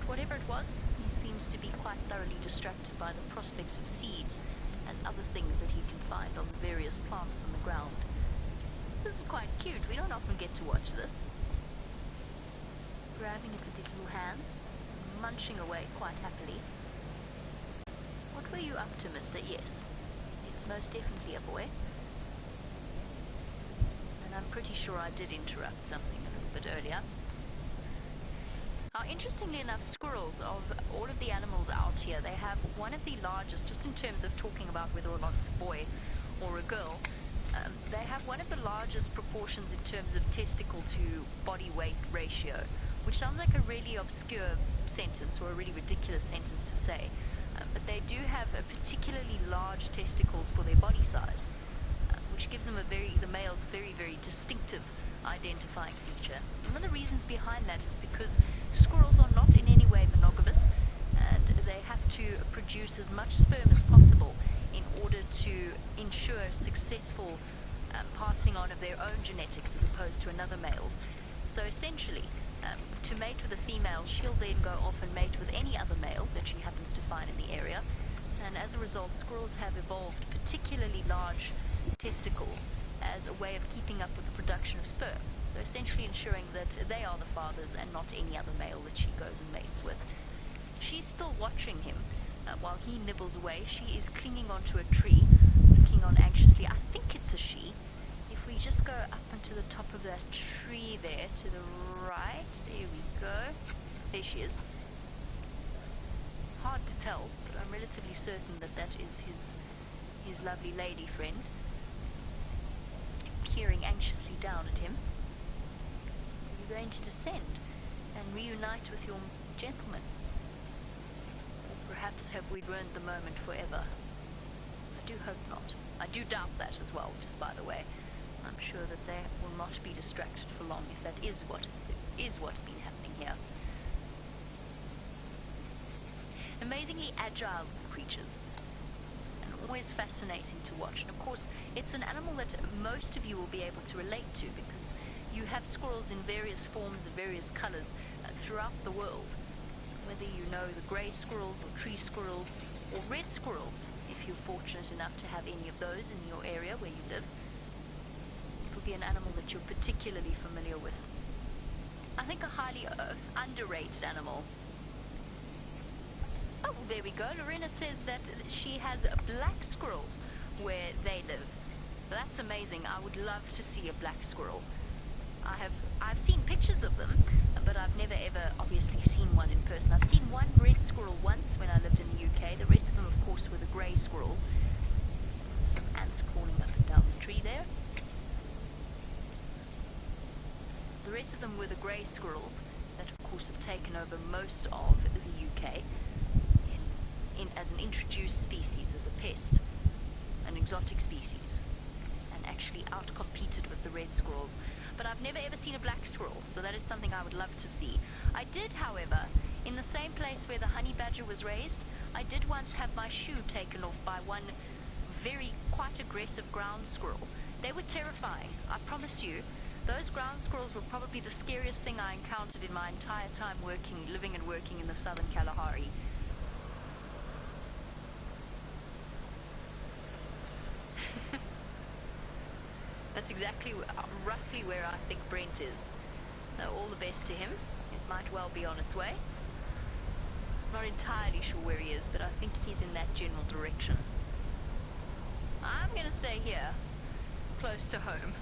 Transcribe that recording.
whatever it was, he seems to be quite thoroughly distracted by the prospects of seeds and other things that he can find on the various plants on the ground. This is quite cute. We don't often get to watch this. Grabbing it with his little hands, munching away quite happily. What were you up to, mister? Yes, it's most definitely a boy. And I'm pretty sure I did interrupt something a little bit earlier. Now, interestingly enough, squirrels, of all of the animals out here, they have one of the largest, just in terms of talking about whether or not it's a boy or a girl, they have one of the largest proportions in terms of testicle to body weight ratio, which sounds like a really obscure sentence or a really ridiculous sentence to say, but they do have a particularly large testicles for their body size, which gives them the males a very, very distinctive identifying feature. And one of the reasons behind that is because squirrels are not in any way monogamous, and they have to produce as much sperm as possible in order to ensure successful passing on of their own genetics as opposed to another male's. So essentially, to mate with a female, she'll then go off and mate with any other male that she happens to find in the area, and as a result, squirrels have evolved particularly large testicles as a way of keeping up with the production of sperm. So essentially ensuring that they are the fathers and not any other male that she goes and mates with. She's still watching him while he nibbles away. She is clinging onto a tree, looking on anxiously. I think it's a she. If we just go up onto the top of that tree there to the right, there we go. There she is. It's hard to tell, but I'm relatively certain that that is his lovely lady friend, peering anxiously down at him. Are you going to descend and reunite with your gentleman? Or perhaps have we ruined the moment forever? I do hope not. I do doubt that as well, just by the way. I'm sure that they will not be distracted for long if that is what's been happening here. Amazingly agile creatures, and always fascinating to watch. And of course, it's an animal that most of you will be able to relate to, because you have squirrels in various forms and various colors throughout the world. Whether you know the gray squirrels or tree squirrels or red squirrels, if you're fortunate enough to have any of those in your area where you live, it'll be an animal that you're particularly familiar with. I think a highly underrated animal. Oh, there we go. Lorena says that she has black squirrels where they live. That's amazing. I would love to see a black squirrel. I've seen pictures of them, but I've never ever obviously seen one in person. I've seen one red squirrel once when I lived in the UK. The rest of them, of course, were the grey squirrels. Some ants crawling up and down the tree there. The rest of them were the grey squirrels that, of course, have taken over most of the UK as an introduced species, as a pest, an exotic species, and actually out-competed with the red squirrels. But I've never ever seen a black squirrel, so that is something I would love to see. I did, however, in the same place where the honey badger was raised, I did once have my shoe taken off by one quite aggressive ground squirrel. They were terrifying, I promise you. Those ground squirrels were probably the scariest thing I encountered in my entire time living and working in the southern Kalahari. That's exactly, roughly where I think Brent is. So all the best to him. It might well be on its way. Not entirely sure where he is, but I think he's in that general direction. I'm going to stay here, close to home.